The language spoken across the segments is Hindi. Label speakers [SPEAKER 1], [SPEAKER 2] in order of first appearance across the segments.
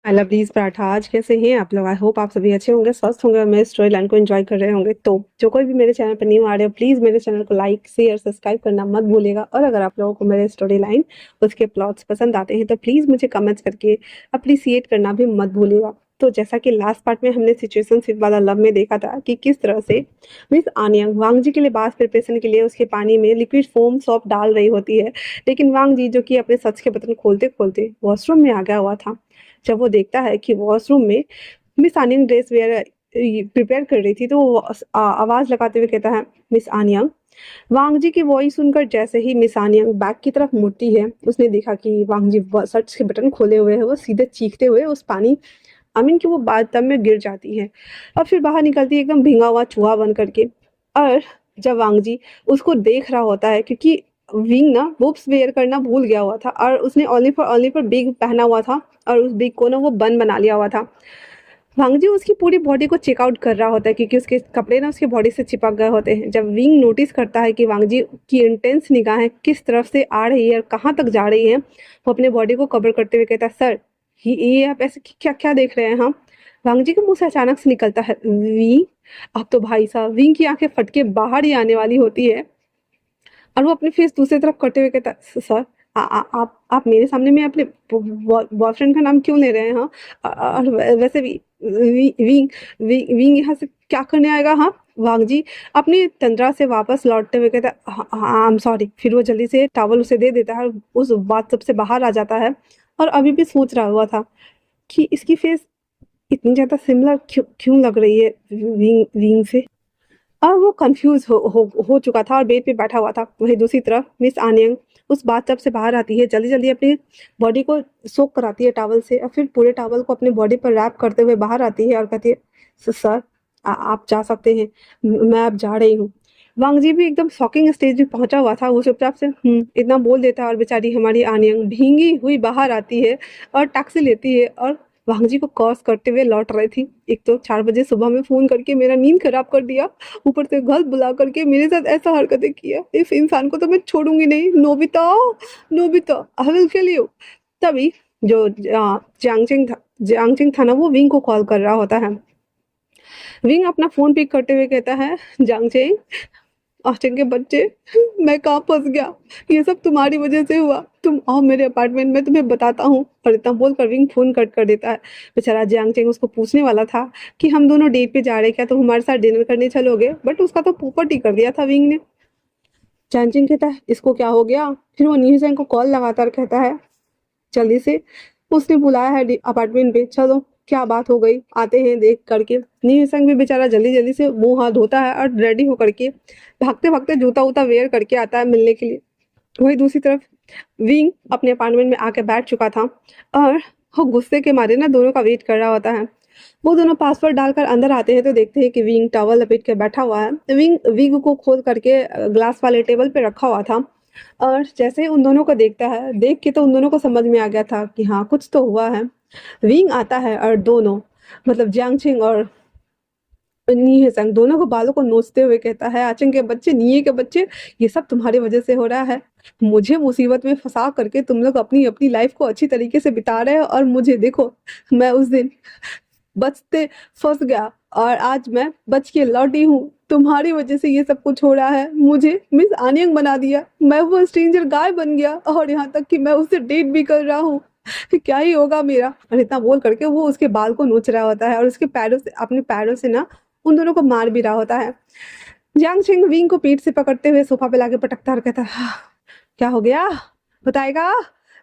[SPEAKER 1] I love these paratha. आज कैसे हैं आप लोग? आई होप आप सभी अच्छे होंगे, स्वस्थ होंगे और मेरे स्टोरी लाइन को एंजॉय कर रहे होंगे। तो जो कोई भी मेरे चैनल पर न्यू आ रहे हो, प्लीज़ मेरे चैनल को लाइक शेयर सब्सक्राइब करना मत भूलिएगा। और अगर आप लोगों को मेरे स्टोरी लाइन उसके प्लॉट्स पसंद आते हैं तो प्लीज़ मुझे कमेंट्स करके अप्रिसिएट करना भी मत भूलिएगा। तो जैसा कि लास्ट पार्ट में हमने सिचुएशनशिप वाला लव में देखा था कि किस तरह से मिस आनियंग वांग जी के लिए बात प्रिपरेशन के लिए उसके पानी में लिक्विड फोम सॉप डाल रही होती है, लेकिन वांग जी जो कि अपने सच के बटन खोलते खोलते वॉशरूम में आ गया हुआ था। जब वो देखता है कि वॉशरूम में मिस आनियंग ड्रेस वेयर प्रिपेयर कर रही थी, तो वो आवाज लगाते हुए कहता है, मिस आनियंग। वांग जी की वॉइस सुनकर जैसे ही मिस आनियंग बैक की तरफ मुड़ती है, उसने देखा कि वांग जी शर्ट के बटन खोले हुए है। वो सीधे चीखते हुए उस पानी अमीन की वो बाथटब में गिर जाती है और फिर बाहर निकलती है एकदम भींगा हुआ चूहा बन करके। और जब वांग जी उसको देख रहा होता है, क्योंकि विंग ना बुब्स वेयर करना भूल गया हुआ था और उसने ओनली फॉर बिग पहना हुआ था और उस बिग को ना वो बन बना लिया हुआ था। वांग जी उसकी पूरी बॉडी को चेकआउट कर रहा होता है, क्योंकि उसके कपड़े ना उसकी बॉडी से चिपक गए होते हैं। जब विंग नोटिस करता है कि वांग जी की इंटेंस निगाहें किस तरफ से आ रही है और कहाँ तक जा रही है, वो अपने बॉडी को कवर करते हुए कहता है, सर ये आप ऐसे क्या क्या देख रहे हैं हम? वांग जी के मुंह से अचानक से निकलता है, विंग। अब तो भाई साहब विंग की आंखें फट के बाहर ही आने वाली होती है और वो अपनी फेस दूसरी तरफ करते हुए कहता है, सर आप मेरे सामने में अपने बॉयफ्रेंड का नाम क्यों ले रहे हैं? हाँ, और वैसे भी विंग विंग यहाँ से क्या करने आएगा? हाँ। वांग जी अपनी तंद्रा से वापस लौटते हुए कहता है, हाँ आई एम सॉरी। फिर वो जल्दी से टॉवल उसे दे देता है और उस बात सबसे बाहर आ जाता है। और अभी भी सोच रहा हुआ था कि इसकी फेस इतनी ज़्यादा सिमिलर क्यों क्यों लग रही है विंग विंग से। और वो कंफ्यूज हो चुका था और बेड पे बैठा हुआ था। वहीं दूसरी तरफ मिस आनियंग उस बाथटब से बाहर आती है, जल्दी जल्दी अपनी बॉडी को सोक कराती है टॉवल से और फिर पूरे टॉवल को अपनी बॉडी पर रैप करते हुए बाहर आती है और कहती है, सर आप जा सकते हैं, मैं अब जा रही हूँ। वांग जी भी एकदम शॉकिंग स्टेज में पहुंचा हुआ था। वो चुपचाप से इतना बोल देता है और बेचारी हमारी आनियंग भींगी हुई बाहर आती है और टैक्सी लेती है और वांग जी को कॉस करते हुए लौट रही थी। एक तो 4 बजे सुबह में फ़ोन करके मेरा नींद खराब कर दिया, ऊपर से घर बुला करके मेरे साथ ऐसा हरकतें किया। इस इंसान को तो मैं छोड़ूंगी नहीं। Nobita, Nobita, I will kill you. तभी जो जियांगचिंग था ना, वो विंग को कॉल कर रहा होता है। विंग अपना फोन पिक करते हुए कहता है, जांगचेंग, आस्टिन के बच्चे, मैं कहाँ फंस गया? ये सब तुम्हारी वजह से हुआ। तुम आओ मेरे अपार्टमेंट में, तुम्हें बताता हूँ। और इतना बोलकर विंग फोन कट कर देता है। बेचारा जियांगचेंग उसको पूछने वाला था कि हम दोनों डेट पे जा रहे हैं, क्या तुम हमारे साथ डिनर करने चलोगे? बट उसका तो पोपट ही कर दिया था विंग ने। जियांगचेंग कहता है, इसको क्या हो गया? फिर वो न्यूजैंग को कॉल लगातार कहता है, जल्दी से उसने बुलाया है अपार्टमेंट पे, चलो क्या बात हो गई, आते हैं देख करके। नीसंग भी बेचारा जल्दी जल्दी से मुंह हाथ धोता है और रेडी हो करके भागते भागते जूता उता वेयर करके आता है मिलने के लिए। वही दूसरी तरफ विंग अपने अपार्टमेंट में आके बैठ चुका था और वो गुस्से के मारे ना दोनों का वेट कर रहा होता है। वो दोनों पासवर्ड डालकर अंदर आते हैं तो देखते हैं कि विंग टॉवल लपेट के बैठा हुआ है। विंग विग को खोल करके ग्लास वाले टेबल पे रखा हुआ था और जैसे ही उन दोनों को देखता है, देख के तो उन दोनों को समझ में आ गया था कि हाँ कुछ तो हुआ है। विंग आता है और दोनों, मतलब जियांगचिंग और नी संग, दोनों को बालों को नोचते हुए कहता है, आचंग के बच्चे, नीये के बच्चे, ये सब तुम्हारी वजह से हो रहा है। मुझे मुसीबत में फंसा करके तुम लोग अपनी अपनी लाइफ को अच्छी तरीके से बिता रहे हो और मुझे देखो, मैं उस दिन बचते फंस गया और आज मैं बच के लौटी हूँ। तुम्हारी वजह से ये सब कुछ हो रहा है। मुझे मिस आनियंग बना दिया, मैं वो स्ट्रेंजर गाय बन गया और यहाँ तक कि मैं उससे डेट भी कर रहा हूँ। क्या ही होगा मेरा? और इतना बोल करके वो उसके बाल को नोच रहा होता है और उसके पैरों से, अपने पैरों से ना उन दोनों को मार भी रहा होता है। जियांग छिंग विंग को पीठ से पकड़ते हुए सोफा पे लाके पटकता और कहता है, "हाँ, क्या हो गया? बताएगा?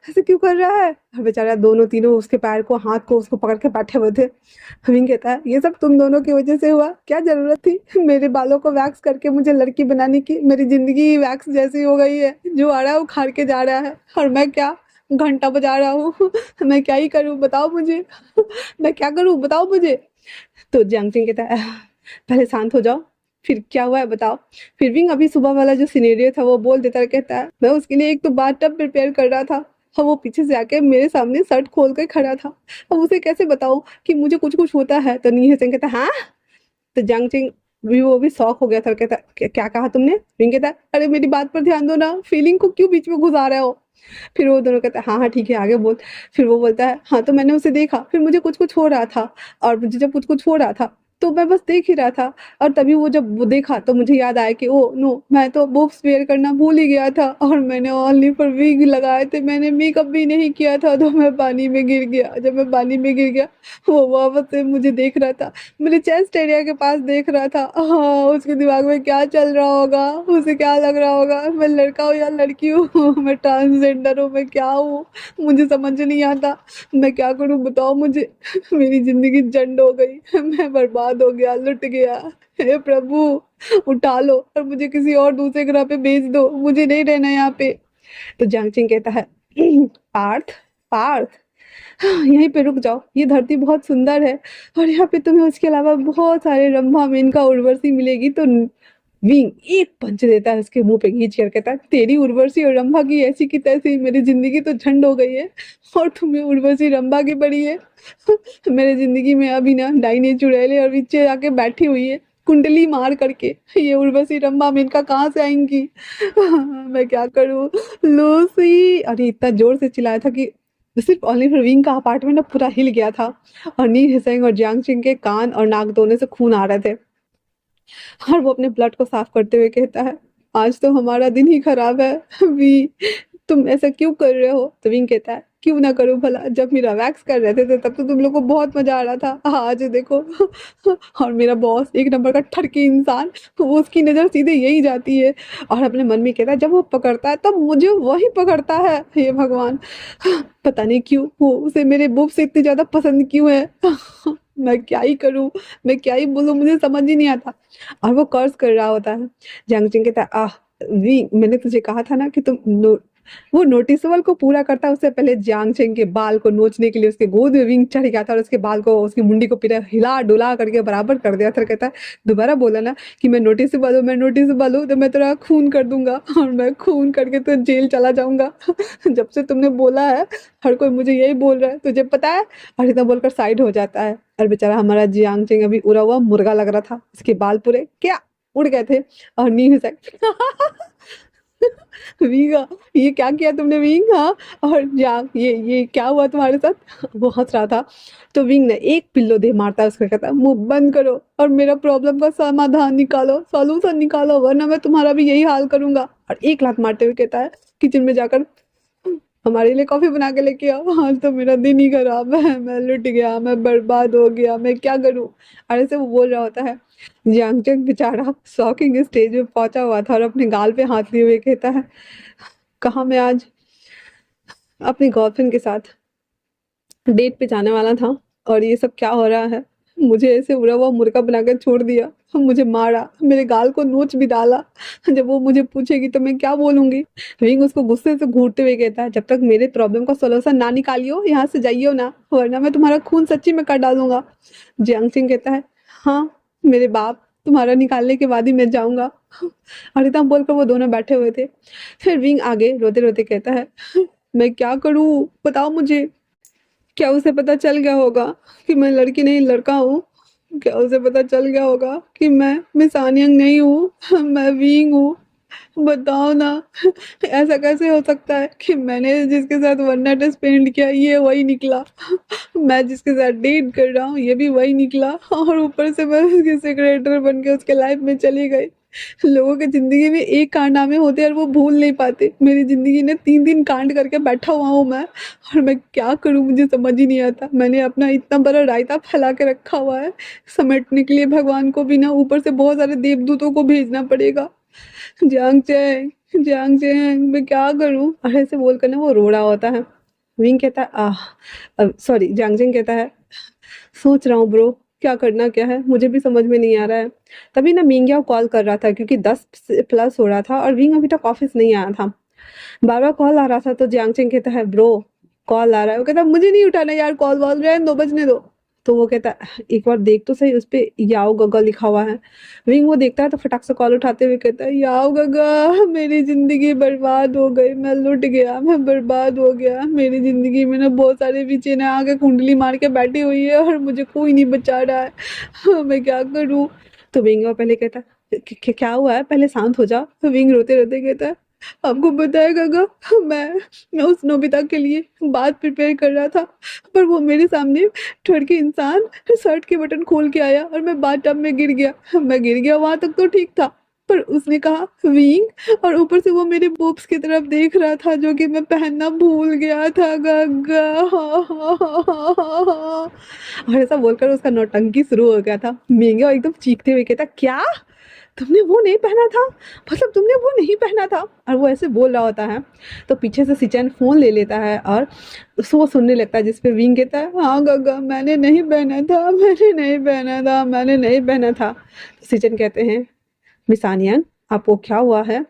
[SPEAKER 1] ऐसे क्यों कर रहा है?" और बेचारा दोनों तीनों उसके पैर को, हाथ को उसको पकड़ के बैठे हुए थे। विंग कहता है, ये सब तुम दोनों की वजह से हुआ। क्या जरूरत थी मेरे बालों को वैक्स करके मुझे लड़की बनाने की? मेरी जिंदगी ही वैक्स जैसी हो गई है। जो आ रहा है वो खाड़ के जा रहा है और मैं क्या घंटा बजा रहा हूँ। मैं क्या ही करूँ बताओ मुझे। मैं क्या करूँ बताओ मुझे। तो जियांग छिंग कहता है, पहले शांत हो जाओ, फिर क्या हुआ है बताओ। फिर भी अभी सुबह वाला जो सिनेरियो था वो बोल देता है, कहता है, मैं उसके लिए एक तो बाथटब प्रिपेयर कर रहा था और वो पीछे से आके मेरे सामने शर्ट खोल कर खड़ा था। अब उसे कैसे बताऊं कि मुझे कुछ कुछ होता है? तो नी हसन कहता है, हाँ। तो जियांग छिंग वो भी शॉक हो गया था, कहता क्या कहा तुमने? विंग कहता अरे मेरी बात पर ध्यान दो ना, फीलिंग को क्यों बीच में घुसा रहे हो? फिर वो दोनों कहते हैं हाँ हाँ ठीक है आगे बोल। फिर वो बोलता है हाँ तो मैंने उसे देखा, फिर मुझे कुछ कुछ हो रहा था, और मुझे जब कुछ कुछ हो रहा था तो मैं बस देख ही रहा था, और तभी वो जब वो देखा तो मुझे याद आया कि ओ नो, मैं तो बुक्स वेयर करना भूल ही गया था, और मैंने ओनली फॉर विग लगाए थे, मैंने मेकअप भी नहीं किया था, तो मैं पानी में गिर गया। जब मैं पानी में गिर गया वो वापस से मुझे देख रहा था, मेरे चेस्ट एरिया के पास देख रहा था। हाँ उसके दिमाग में क्या चल रहा होगा, उसे क्या लग रहा होगा, मैं लड़का हूँ या लड़की हूँ, मैं ट्रांसजेंडर हूँ, मैं क्या हूँ, मुझे समझ नहीं आता, मैं क्या करूँ बताओ मुझे। मेरी जिंदगी झंड हो गई, मैं बर्बाद हो गया, लुट गया। हे प्रभु उठा लो और मुझे किसी और दूसरे ग्रह पे भेज दो, मुझे नहीं रहना यहाँ पे। तो जांगचिंग कहता है पार्थ, पार्थ यहीं पे रुक जाओ, ये धरती बहुत सुंदर है, और यहाँ पे तुम्हें उसके अलावा बहुत सारे रंभा मेनका उर्वशी मिलेगी। तो विंग एक पंच देता है उसके मुंह पे खींच कर, कहता है तेरी उर्वशी और रंभा की ऐसी की तैसी, मेरी जिंदगी तो झंड हो गई है, और तुम्हें उर्वशी रंभा की पड़ी है। मेरे जिंदगी में अभी ना डाइने चुड़ैले और पीछे आके बैठी हुई है कुंडली मार करके, ये उर्वशी रंभा मेनका कहाँ से आएंगी? मैं क्या करूँ? लूसी, अरे इतना जोर से चिल्लाया था कि सिर्फ ओनली फॉर विंग का अपार्टमेंट ना पूरा हिल गया था, और नी हिसेंग और जियांग चिंग के कान और नाक दोनों से खून आ रहे थे, और वो अपने ब्लड को साफ करते हुए कहता है आज तो हमारा दिन ही खराब है। वी, तुम ऐसा क्यों कर रहे हो? तो विंग कहता है क्यों ना करूं भला, जब मेरा वैक्स कर रहे थे तब तो तुम लोग को बहुत मजा आ रहा था, आज देखो। और मेरा बॉस एक नंबर का ठरकी इंसान, वो उसकी नजर सीधे यही जाती है, और अपने मन में कहता है जब वो पकड़ता है तब मुझे वही पकड़ता है, हे भगवान पता नहीं क्यों वो उसे मेरे बुब से इतनी ज्यादा पसंद क्यों है। मैं क्या ही करूं, मैं क्या ही बोलूं, मुझे समझ ही नहीं आता। और वो कर्ज कर रहा होता है, जंगचिंग कहता है आह वी, मैंने तुझे कहा था ना कि तुम वो नोटिसबल को पूरा करता है उससे पहले जियांग चेंग के बाल को नोचने के लिए उसके गोद में विंग चढ़ गया था, और उसके बाल को उसकी मुंडी को पूरा हिला डुला करके बराबर कर दिया था। कहता है दोबारा बोला ना कि मैं नोटिसबल हूँ, मैं नोटिसबल हूँ, तो मैं तेरा खून कर दूंगा, और मैं खून करके तो जेल चला जाऊंगा। जब से तुमने बोला है हर कोई मुझे यही बोल रहा है, तुझे पता है? और इतना बोलकर साइड हो जाता है, और बेचारा हमारा जियांग चेंग अभी उड़ा हुआ मुर्गा लग रहा था, उसके बाल पूरे क्या उड़ गए थे, और नी वीगा ये क्या किया तुमने विंग? हाँ, और जा ये क्या हुआ तुम्हारे साथ? वो हंस रहा था। तो विंग ने एक पिल्लो दे मारता है उसको, कहता है मुंह बंद करो और मेरा प्रॉब्लम का समाधान निकालो, सॉल्यूशन निकालो, वरना मैं तुम्हारा भी यही हाल करूंगा। और एक लात मारते हुए कहता है किचन में जाकर हमारे लिए कॉफी बना के लेके आओ, आज तो मेरा दिन ही खराब है, मैं लुट गया, मैं बर्बाद हो गया, मैं क्या करूं? और ऐसे वो बोल रहा होता है, यांगचंग बेचारा शॉकिंग स्टेज में पहुंचा हुआ था, और अपने गाल पे हाथ लिए हुए कहता है कहा मैं आज अपनी गर्लफ्रेंड के साथ डेट पे जाने वाला था, और ये सब क्या हो रहा है? मुझे ऐसे उड़ा हुआ मुर्गा बनाकर छोड़ दिया, मुझे मारा, मेरे गाल को नोच भी डाला। जब वो मुझे पूछेगी तो मैं क्या बोलूंगी? विंग उसको गुस्से से घूरते हुए कहता है जब तक मेरे प्रॉब्लम का सोल्यूशन ना निकालियो यहाँ से जाइयो ना, वरना मैं तुम्हारा खून सच्ची में कर डालूंगा। जियांग सिंह कहता है हाँ मेरे बाप, तुम्हारा निकालने के बाद ही मैं जाऊंगा। और इतना बोलकर वो दोनों बैठे हुए थे। फिर विंग आगे रोते रोते कहता है मैं क्या करूं बताओ मुझे, क्या उसे पता चल गया होगा कि मैं लड़की नहीं लड़का हूँ? क्या उसे पता चल गया होगा कि मैं मिस आनियंग नहीं हूँ, मैं विंग हूँ? बताओ ना, ऐसा कैसे हो सकता है कि मैंने जिसके साथ वन नाइट स्पेंड किया ये वही निकला, मैं जिसके साथ डेट कर रहा हूँ ये भी वही निकला, और ऊपर से मैं उसकी सेक्रेटरी बन के उसके लाइफ में चली गई। लोगों की जिंदगी में एक कारनामे होते हैं और वो भूल नहीं पाते, मेरी जिंदगी ने 3 दिन कांड करके बैठा हुआ हूँ मैं, और मैं क्या करूँ मुझे समझ ही नहीं आता। मैंने अपना इतना बड़ा रायता फैला के रखा हुआ है, समेटने के लिए भगवान को भी ना, ऊपर से बहुत सारे देवदूतों को भेजना पड़ेगा। जांग चैंग, जांग चैंग मैं क्या करूँ? और ऐसे बोल कर ना वो रो रहा होता है। विंग कहता है सॉरी जांगजिंग कहता है सोच रहा हूँ ब्रो, क्या करना क्या है मुझे भी समझ में नहीं आ रहा है। तभी ना मिंगिया कॉल कर रहा था क्योंकि 10 प्लस हो रहा था, और विंग अभी तक ऑफिस नहीं आया था। बार बार कॉल आ रहा था, तो जियांगचेंग कहता है ब्रो कॉल आ रहा है, वो कहता है मुझे नहीं उठाना यार, कॉल वॉल रहने दो, बजने दो। तो वो कहता है एक बार देख तो सही, उस पे याओ गगा लिखा हुआ है। विंग वो देखता है तो फटाक से कॉल उठाते हुए कहता है याओ गगा मेरी जिंदगी बर्बाद हो गई, मैं लुट गया, मैं बर्बाद हो गया, मेरी जिंदगी में ना बहुत सारे पीछे ना आके कुंडली मार के बैठी हुई है और मुझे कोई नहीं बचा रहा है, मैं क्या करूँ? तो विंग पहले कहता है, क्या हुआ है, पहले शांत हो जाओ। तो विंग रोते रोते कहता है, आपको पता है काका, मैं उस नोबिता के लिए बात प्रिपेयर कर रहा था, पर वो मेरे सामने ठड़ के इंसान शर्ट के बटन खोल के आया और मैं बाथ टब में गिर गया। मैं गिर गया वहां तक तो ठीक था, पर उसने कहा विंग, और ऊपर से वो मेरे बोब्स की तरफ देख रहा था जो कि मैं पहनना भूल गया था गग्गा। और ऐसा बोलकर उसका नौटंकी शुरू हो गया था। मेंगा एकदम चीखते हुए कहता, क्या तुमने वो नहीं पहना था, मतलब तुमने वो नहीं पहना था। और वो ऐसे बोल रहा होता है तो पीछे से सिचन फोन ले लेता है और उसको वो सुनने लगता है, जिसपे विंग कहता है, हाँ गग्गा मैंने नहीं पहना था, मैंने नहीं पहना था, मैंने नहीं पहना था। तो सिचन कहते हैं, मिस आनियन आपको क्या हुआ है।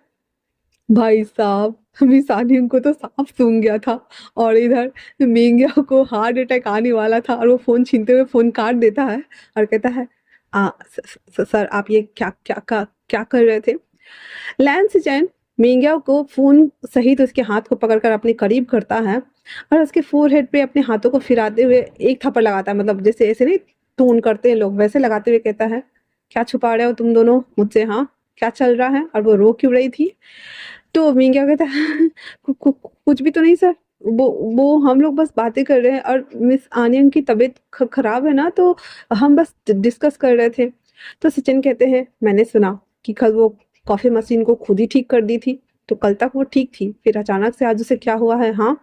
[SPEAKER 1] भाई साहब, मिस आनियन को तो सांप सूंघ गया था और इधर मेंगिया को हार्ट अटैक आने वाला था, और वो फोन छीनते हुए फोन काट देता है और कहता है, सर आप ये क्या कर रहे थे। लैंस चैन मेंगिया को फोन सहित उसके हाथ को पकड़कर अपने करीब करता है और उसके फोरहेड पे अपने हाथों को फिराते हुए एक थप्पड़ लगाता है, मतलब जैसे ऐसे नहीं टोन करते हैं लोग, वैसे लगाते हुए कहता है, क्या छुपा रहे हो तुम दोनों मुझसे, हाँ क्या चल रहा है, और वो रो क्यों रही थी। तो मैं क्या कहता है, कुछ भी तो नहीं सर, वो हम लोग बस बातें कर रहे हैं और मिस आनियन की तबीयत खराब है ना, तो हम बस डिस्कस कर रहे थे। तो सचिन कहते हैं, मैंने सुना कि कल वो कॉफी मशीन को खुद ही ठीक कर दी थी, तो कल तक वो ठीक थी, फिर अचानक से आज उसे क्या हुआ है। हाँ,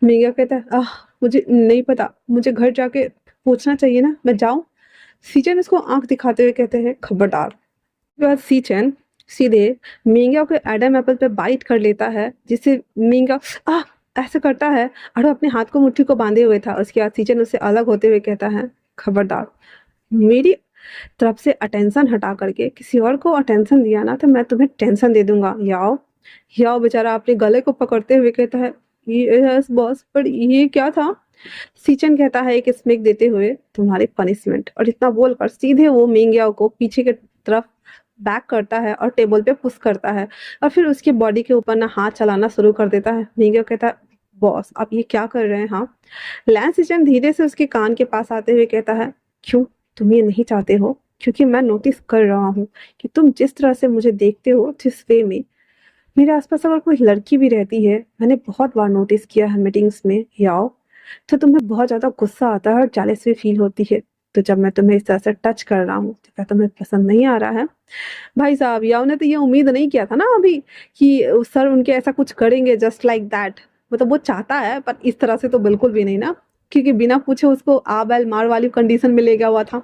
[SPEAKER 1] मेगा कहता है, मुझे नहीं पता, मुझे घर जाके पूछना चाहिए ना, मैं जाऊं। सीचन इसको आंख दिखाते हुए कहते हैं, खबरदार। उसके बाद सीचन सीधे मींगा को एडम एप्पल पे बाइट कर लेता है, जिससे मींगा ऐसे करता है और वो अपने हाथ को मुट्ठी को बांधे हुए था। उसके बाद सीचन उससे अलग होते हुए कहता है, खबरदार मेरी तरफ से अटेंशन हटा करके किसी और को अटेंशन दिया ना, तो मैं तुम्हें टेंशन दे दूंगा। याओ याओ बेचारा अपने गले को पकड़ते हुए कहता है, यस बॉस, पर ये क्या था। सीचन कहता है एक स्मेक देते हुए, तुम्हारी पनिशमेंट। और इतना बोलकर सीधे वो मिंग्याओ को पीछे की तरफ बैक करता है और टेबल पे पुश करता है और फिर उसकी बॉडी के ऊपर ना हाथ चलाना शुरू कर देता है। मिंग्याओ कहता है, बॉस आप ये क्या कर रहे हैं। हाँ, लैंस सीचन धीरे से उसके कान के पास आते हुए कहता है, क्यों तुम ये नहीं चाहते हो, क्योंकि मैं नोटिस कर रहा हूँ कि तुम जिस तरह से मुझे देखते हो, जिस वे में मेरे आसपास अगर कोई लड़की भी रहती है, मैंने बहुत बार नोटिस किया है मीटिंग्स में याओ, तो तुम्हें बहुत ज़्यादा गुस्सा आता है और जेलसी फील होती है। तो जब मैं तुम्हें इस तरह से टच कर रहा हूँ तो क्या तुम्हें पसंद नहीं आ रहा है। भाई साहब, याओ ने तो ये उम्मीद नहीं किया था ना अभी कि सर उनके ऐसा कुछ करेंगे जस्ट लाइक दैट। मतलब वो चाहता है पर इस तरह से तो बिल्कुल भी नहीं ना, क्योंकि बिना पूछे उसको आ बैल मार वाली कंडीशन में ले गया हुआ था।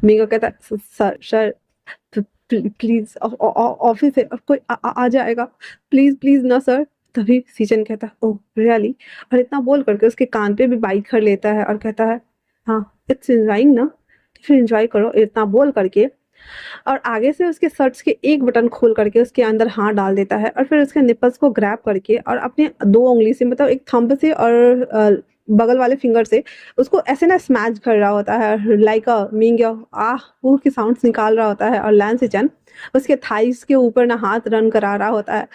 [SPEAKER 1] मीगा कहता है, सर सर प्लीज ऑफिस है, कोई आ जाएगा, प्लीज प्लीज ना सर। तभी सीजन कहता है, ओह रियली, और इतना बोल करके उसके कान पे भी बाइट कर लेता है और कहता है, हाँ इट्स एंजॉइंग ना, तो फिर एंजॉय करो, इतना बोल करके और आगे से उसके शर्ट्स के एक बटन खोल करके उसके अंदर हाथ डाल देता है और फिर उसके निपल्स को ग्रैब करके और अपने दो उंगली से, मतलब एक थंब से और बगल वाले फिंगर से उसको ऐसे ना स्मैश कर रहा होता है, लाइक अ मींग वो की साउंड्स निकाल रहा होता है। और लैंस सिचन उसके थाइस के ऊपर ना हाथ रन करा रहा होता है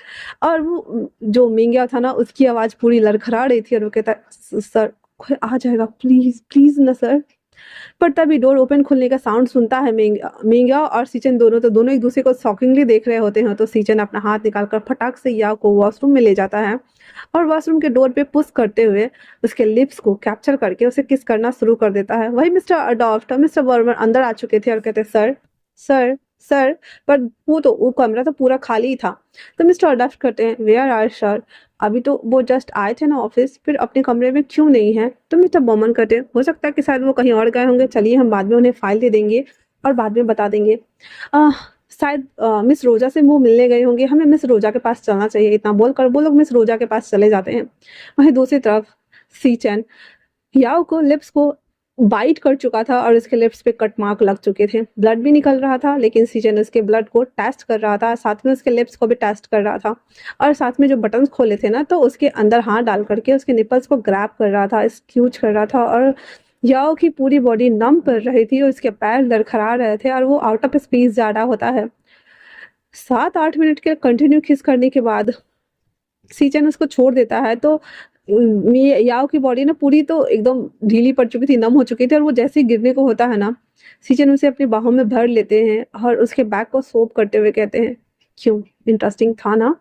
[SPEAKER 1] और वो जो मिंग्या था ना, उसकी आवाज पूरी लड़खड़ा रही थी और वो कहता है, सर कोई आ जाएगा, प्लीज प्लीज ना सर। पर तभी डोर ओपन खुलने का साउंड सुनता है मिंग्या और सीचन, दोनों एक दूसरे को शॉकिंगली देख रहे होते हैं। तो सीचन अपना हाथ निकालकर फटाक से या को वॉशरूम में ले जाता है और वॉशरूम के डोर पे पुश करते हुए उसके लिप्स को कैप्चर करके उसे किस करना शुरू कर देता है। वही मिस्टर अडॉफ्ट और मिस्टर वर्मर अंदर आ चुके थे और कहते, सर सर सर, पर वो कमरा तो पूरा खाली ही था। तो मिस्टर अडॉफ्ट कहते हैं, वेयर आर सर, अभी तो वो जस्ट आए थे ना ऑफिस, फिर अपने कमरे में क्यों नहीं है। तो मिस्टर बॉमन कहते हैं, हो सकता है कि शायद वो कहीं और गए होंगे, चलिए हम बाद में उन्हें फाइल दे देंगे और बाद में बता देंगे। शायद मिस रोजा से वो मिलने गए होंगे, हमें मिस रोजा के पास चलना चाहिए। इतना बोलकर वो लोग मिस रोजा के पास चले जाते हैं। वहीं दूसरी तरफ सीचन याओ को लिप्स को बाइट कर चुका था और उसके लिप्स पे कट मार्क लग चुके थे, ब्लड भी निकल रहा था, लेकिन सीजन उसके ब्लड को टेस्ट कर रहा था, साथ में उसके लिप्स को भी टेस्ट कर रहा था और साथ में जो बटन्स खोले थे ना, तो उसके अंदर हाथ डाल करके उसके निपल्स को ग्रैब कर रहा था, स्क्यूज कर रहा था। और याओ की पूरी बॉडी नम पड़ रही थी और उसके पैर लड़खड़ा रहे थे और वो आउट ऑफ स्पेस ज्यादा होता है। 7-8 मिनट के कंटिन्यू किस करने के बाद सीचन उसको छोड़ देता है। तो याओ की बॉडी ना पूरी तो एकदम ढीली पड़ चुकी थी, नम हो चुकी थी, और वो जैसे ही गिरने को होता है ना, सीजन उसे अपनी बाहों में भर लेते हैं और उसके बैक को सोप करते हुए कहते हैं, क्यों, इंटरेस्टिंग था ना?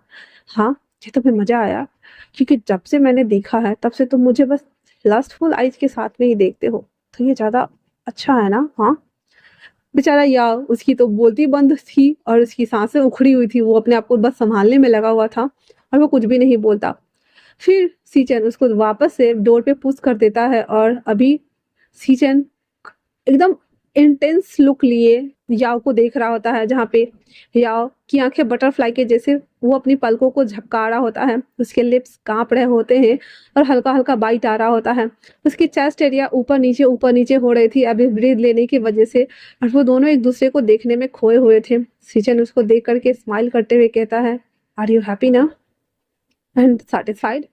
[SPEAKER 1] हाँ, ये तुम्हें मजा आया? क्योंकि जब से मैंने देखा है तब से तुम मुझे बस लस्टफुल आइज के साथ में ही देखते हो, तो ये ज्यादा अच्छा है ना? हाँ। बेचारा याओ, उसकी तो बोलती बंद थी और उसकी सांसें उखड़ी हुई थी, वो अपने आप को बस संभालने में लगा हुआ था और वो कुछ भी नहीं बोलता। फिर सीचन उसको वापस से डोर पे पुश कर देता है और अभी सीचन एकदम इंटेंस लुक लिए याओ को देख रहा होता है, जहाँ पे याओ की आंखें बटरफ्लाई के जैसे वो अपनी पलकों को झपका रहा होता है, उसके लिप्स कांप रहे होते हैं और हल्का हल्का बाइट आ रहा होता है, उसकी चेस्ट एरिया ऊपर नीचे हो रही थी अभी ब्रीथ लेने की वजह से, और वो दोनों एक दूसरे को देखने में खोए हुए थे। सीचन उसको देख करके स्माइल करते हुए कहता है, आर यू हैप्पी ना एंड सेटिस्फाइड?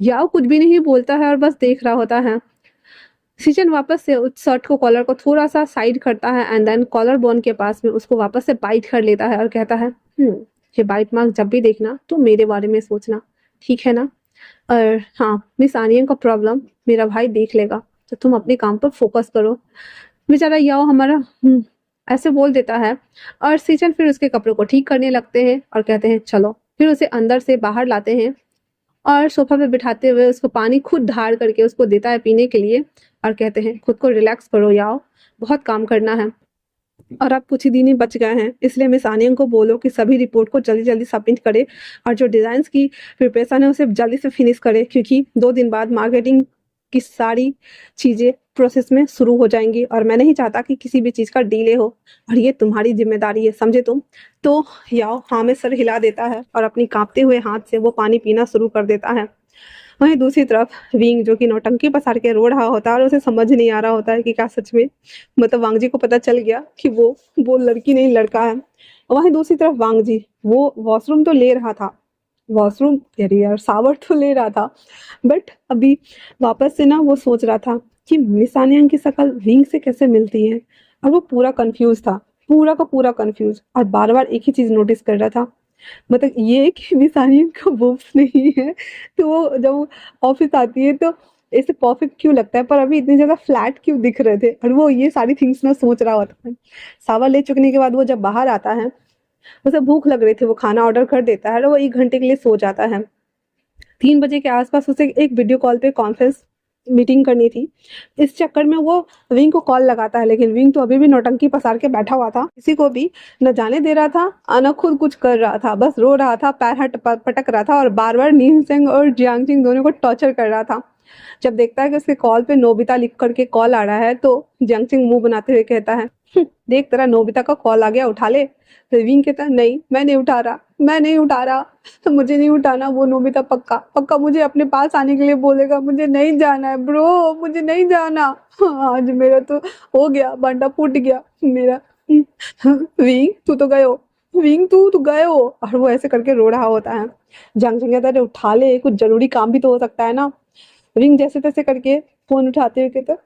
[SPEAKER 1] याओ कुछ भी नहीं बोलता है और बस देख रहा होता है। सीजन वापस से उस शर्ट को कॉलर को थोड़ा सा साइड करता है एंड देन कॉलर बोन के पास में उसको वापस से बाइट कर लेता है और कहता है, ये बाइट मार्क जब भी देखना तो मेरे बारे में सोचना, ठीक है ना? और हाँ, मिस आनियन का प्रॉब्लम मेरा भाई देख लेगा, तो तुम अपने काम पर फोकस करो। बेचारा याओ हमारा ऐसे बोल देता है और सीजन फिर उसके कपड़ों को ठीक करने लगते हैं और कहते हैं चलो, फिर उसे अंदर से बाहर लाते हैं और सोफा पे बिठाते हुए उसको पानी खुद ढार करके उसको देता है पीने के लिए और कहते हैं, खुद को रिलैक्स करो याओ, बहुत काम करना है और अब कुछ ही दिन ही बच गए हैं, इसलिए मिस आनियन को बोलो कि सभी रिपोर्ट को जल्दी जल्दी सबमिट करे और जो डिजाइन्स की प्रिपरेशन है उसे जल्दी से फिनिश करे, क्योंकि 2 दिन बाद मार्केटिंग की सारी चीजें प्रोसेस में शुरू हो जाएंगी और मैं नहीं चाहता कि किसी भी चीज का डिले हो और ये तुम्हारी जिम्मेदारी है, समझे तुम? तो याओ हाँ में सर हिला देता है और अपनी कांपते हुए हाथ से वो पानी पीना शुरू कर देता है। वहीं दूसरी तरफ विंग, जो कि नौटंकी पसार के रो रहा होता है और उसे समझ नहीं आ रहा होता है कि क्या सच में, मतलब वांगजी को पता चल गया कि वो लड़की नहीं लड़का है। वहीं दूसरी तरफ वांगजी वो वॉशरूम तो ले रहा था, वॉशरूम अरे यार शावर तो ले रहा था, बट अभी वापस से ना वो सोच रहा था कि मिस आनियन की शक्ल विंग से कैसे मिलती है, और वो पूरा कंफ्यूज था, पूरा का पूरा कंफ्यूज, और बार बार एक ही चीज नोटिस कर रहा था, मतलब ये कि मिस आनियन का बोब्स नहीं है, तो वो जब ऑफिस आती है तो ऐसे परफेक्ट क्यों लगता है, पर अभी इतनी ज्यादा फ्लैट क्यों दिख रहे थे, और वो ये सारी थिंग्स ना सोच रहा होता है। सावर ले चुकने के बाद वो जब बाहर आता है, उसे भूख लग रही थी, वो खाना ऑर्डर कर देता है और वो 1 घंटे के लिए सो जाता है। 3 बजे के आसपास उसे एक वीडियो कॉल पे कॉन्फ्रेंस मीटिंग करनी थी, इस चक्कर में वो विंग को कॉल लगाता है, लेकिन विंग तो अभी भी नौटंकी पसार के बैठा हुआ था, किसी को भी न जाने दे रहा था न खुद कुछ कर रहा था, बस रो रहा था, पैर हाथ पटक रहा था और बार बार नीम सिंह और जियांग सिंह दोनों को टॉर्चर कर रहा था। जब देखता है कि उसके कॉल पे नोबिता लिख करके कॉल आ रहा है, तो जियांग सिंह मुंह बनाते हुए कहता है, देख तेरा नोबिता का कॉल आ गया, उठा ले। तो विंग कहता है, नहीं मैं नहीं उठा रहा, मैं नहीं उठा रहा, तो मुझे नहीं उठाना, वो नोबिता पक्का पक्का मुझे अपने पास आने के लिए बोलेगा, मुझे नहीं जाना है ब्रो, मुझे नहीं जाना। आज मेरा तो हो गया, बांटा फूट गया मेरा। विंग तू तो गए हो, विंग तू गए हो, और वो ऐसे करके रो रहा होता है। जंग जंग कहता है, उठा ले, कुछ जरूरी काम भी तो हो सकता है ना। विंग जैसे तैसे करके फोन उठाते हुए कहता,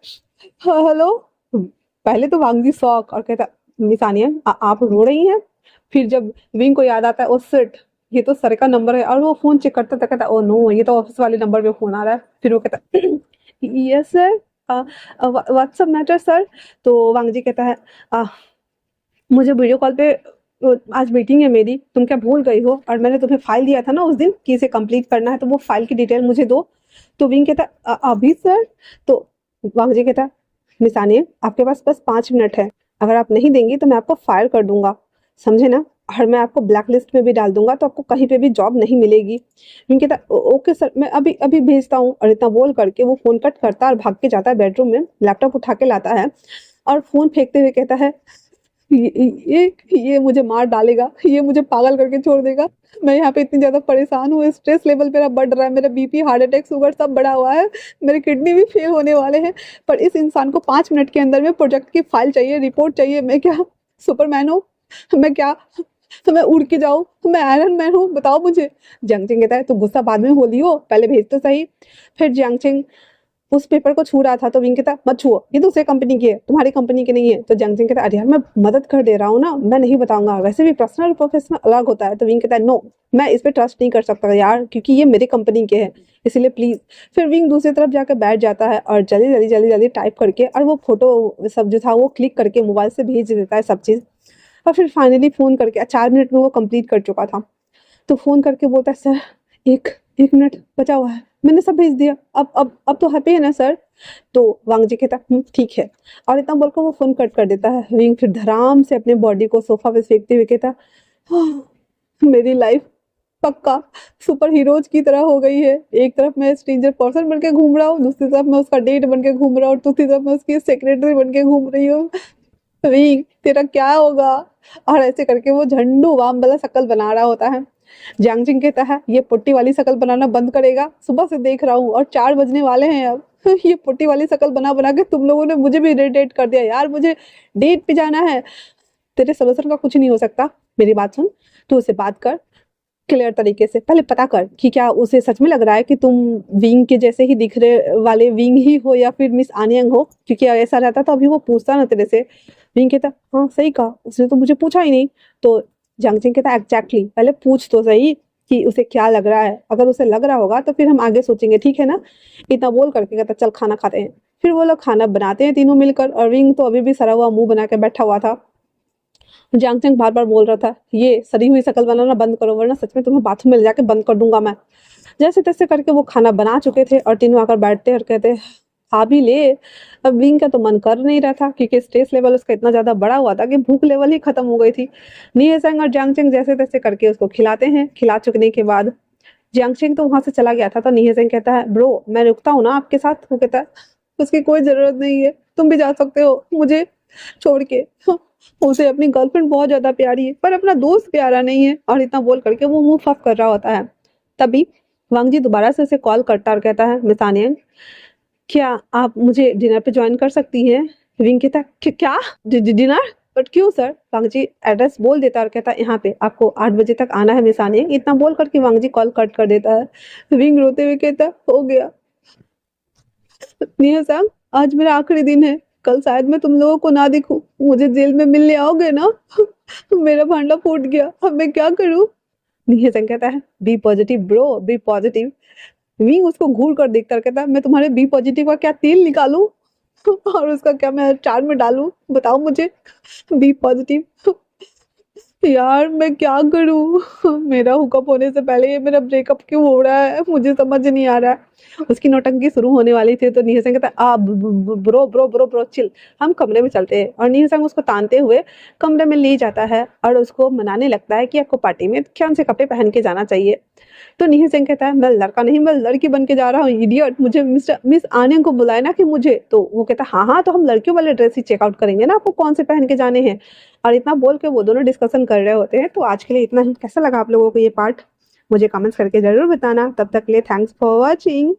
[SPEAKER 1] हाँ हेलो। पहले तो वांगजी शॉक और कहता, मिस आनियन आप रो रही हैं? फिर जब विंग को याद आता है, ओ शिट, ये तो सर का नंबर है, और वो फोन चेक करता था, कहता ओ नो, ये तो ऑफिस वाले नंबर पे फोन आ रहा है। फिर वो कहता, yes sir, what's up matter sir. तो वांगजी कहता है, मुझे वीडियो कॉल पे आज मीटिंग है मेरी, तुम क्या भूल गई हो? और मैंने तुम्हें फाइल दिया था ना उस दिन कि इसे कंप्लीट करना है, तो वो फाइल की डिटेल मुझे दो। तो विंग कहता है, अभी सर? तो वांगजी कहता है, मिस आनिया आपके पास बस 5 मिनट है, अगर आप नहीं देंगी तो मैं आपको फायर कर दूंगा, समझे ना? और मैं आपको ब्लैक लिस्ट में भी डाल दूंगा, तो आपको कहीं पे भी जॉब नहीं मिलेगी। विंग कहता है, ओके सर, मैं अभी अभी भेजता हूँ। और इतना बोल करके वो फोन कट करता है और भाग के जाता है बेडरूम में, लैपटॉप उठा के लाता है और फोन फेंकते हुए कहता है, ये मुझे मार डालेगा, ये मुझे पागल करके छोड़ देगा, मैं यहाँ पे इतनी ज्यादा परेशान हूँ, स्ट्रेस लेवल मेरा बढ़ रहा है, मेरा बीपी हार्ट अटैक शुगर सब बढ़ा हुआ है, मेरे किडनी भी फेल होने वाले हैं, पर इस इंसान को 5 मिनट के अंदर में प्रोजेक्ट की फाइल चाहिए, रिपोर्ट चाहिए। मैं क्या सुपरमैन हूँ? मैं क्या, तो मैं उड़ के जाऊँ? तो मैं आयरन मैन हूँ? बताओ मुझे। जियांग कहता है, तो गुस्सा बाद में हो लियो, पहले भेज तो सही। फिर जियांग उस पेपर को छू रहा था तो विंग कहता मत छुओ, ये दूसरे कंपनी की है, तुम्हारी कंपनी की नहीं है। तो जंग कहता अरे यार मैं मदद कर दे रहा हूँ ना, मैं नहीं बताऊंगा, वैसे भी पर्सनल प्रोफेशनल अलग होता है। तो विंग कहता है नो, मैं इस पे ट्रस्ट नहीं कर सकता यार, क्योंकि ये मेरी कंपनी के है, इसलिए प्लीज। फिर विंग दूसरी तरफ जाकर बैठ जाता है और जल्दी जल्दी जल्दी जल्दी टाइप करके और वो फोटो सब जो था वो क्लिक करके मोबाइल से भेज देता है सब चीज। और फिर फाइनली फोन करके 4 मिनट में वो कंप्लीट कर चुका था। तो फोन करके बोलता है सर एक एक मिनट बचा हुआ है, मैंने सब भेज दिया, अब तो हैप्पी है ना सर। तो वांग जी कहता ठीक है, और इतना बोलकर वो फोन कट कर देता है। विंग फिर धड़ाम से अपने बॉडी को सोफा पे फेंकते हुए कहता मेरी लाइफ पक्का सुपर हीरोज की तरह हो गई है। एक तरफ मैं स्ट्रेंजर पर्सन बन के घूम रहा हूँ, दूसरी तरफ मैं उसका डेट बन के घूम रहा हूँ, दूसरी तरफ मैं उसकी सेक्रेटरी बन के घूम रही हूँ। विंग तेरा क्या होगा। और ऐसे करके वो झंडू वाम वाला शक्ल बना रहा होता है। जियांग जिंग कहता है ये पुट्टी वाली शक्ल बनाना बंद करेगा, सुबह से देख रहा हूँ और 4 बजने वाले हैं अब। ये पुट्टी वाली शक्ल बना बना के तुम लोगों ने मुझे भी इरिटेट कर दिया यार, मुझे डेट पे जाना है। तेरे सोल्यूशन का कुछ नहीं हो सकता, मेरी बात सुन, तू उससे बात कर क्लियर तरीके से, पहले पता कर कि क्या उसे सच में लग रहा है कि तुम विंग के जैसे ही दिख रहे वाले विंग ही हो या फिर मिस आनियंग हो, क्योंकि ऐसा रहता तो अभी वो पूछता ना तेरे से। विंग कहता हाँ सही कहा, उसने तो मुझे पूछा ही नहीं। तो जंग जिंग कहता एग्जैक्टली, पहले पूछ तो सही कि उसे क्या लग रहा है, अगर उसे लग रहा होगा तो फिर हम आगे सोचेंगे, ठीक है ना। इतना बोल करके कहता चल खाना खाते हैं। फिर वो लोग खाना बनाते हैं तीनों मिलकर, और विंग तो अभी भी सड़ा हुआ मुंह बना के बैठा हुआ था। जियांग जिंग बार बार बोल रहा था ये सड़ी हुई शक्ल बनाना बंद करो वरना सच में तुम्हें बाथरूम में ले जाके बंद कर दूंगा मैं। जैसे तैसे करके वो खाना बना चुके थे और तीनों आकर बैठते और कहते खा भी ले। अब विंग का तो मन कर नहीं रहा था क्योंकि स्ट्रेस लेवल उसका इतना ज्यादा बढ़ा हुआ था कि भूख लेवल ही खत्म हो गई थी। निये और जियांग जिंग जैसे तैसे करके उसको खिलाते हैं। खिला चुकने के बाद जियांग जिंग तो वहां से चला गया था। तो निये कहता है ब्रो मैं रुकता हूँ ना आपके साथ। वो कहता है उसकी कोई जरूरत नहीं है, तुम भी जा सकते हो मुझे छोड़ के। उसे अपनी गर्लफ्रेंड बहुत ज्यादा प्यारी है पर अपना दोस्त प्यारा नहीं है। और इतना बोल करके वो मुंह फक कर रहा होता है। तभी वांग जी दोबारा से उसे कॉल करता और कहता है मिस आनियन क्या आप मुझे डिनर पे ज्वाइन कर सकती हैं। विंग कहता क्या डिनर, बट क्यों सर। वांग जी एड्रेस बोल देता और कहता यहाँ पे आपको 8 बजे तक आना है मिस आनियन। इतना बोल करके वांग जी कॉल कट कर देता है। विंग रोते हुए कहता हो गया निया सांग, आज मेरा आखिरी दिन है, कल शायद मैं तुम लोगों को ना दिखूं, मुझे जेल में मिलने आओगे ना। मेरा भांडा फूट गया, अब मैं क्या करूं। निया सांग कहता है be positive bro, be positive. विंग उसको घूर कर देखता है, कहता है मैं तुम्हारे बी पॉजिटिव का क्या तेल निकालूं और उसका क्या मैं अचार में डालूं, बताओ मुझे। बी पॉजिटिव यार मैं क्या करूं। मेरा हुकअप होने से पहले ये मेरा ब्रेकअप क्यों हो रहा है, मुझे समझ नहीं आ रहा है। उसकी नौटंकी शुरू होने वाली थी तो निहसंग कहता आ bro bro bro bro chill, हम कमरे में चलते हैं। और निहसंग उसको तानते हुए कमरे में ले जाता है और उसको मनाने लगता है कि आपको पार्टी में कौन से कपड़े पहन के जाना चाहिए। तो निहिर सिंह कहता है मैं लड़का नहीं मैं लड़की बन के जा रहा हूँ इडियट, मुझे मिस आनियन को बुलाए ना कि मुझे। तो वो कहता है हाँ तो हम लड़कियों वाले ड्रेस ही चेकआउट करेंगे ना, आपको कौन से पहन के जाने हैं। और इतना बोल के वो दोनों डिस्कशन कर रहे होते हैं। तो आज के लिए इतना ही। कैसा लगा आप लोगों को ये पार्ट मुझे कमेंट्स करके जरूर बताना। तब तक के लिए थैंक्स फॉर वॉचिंग।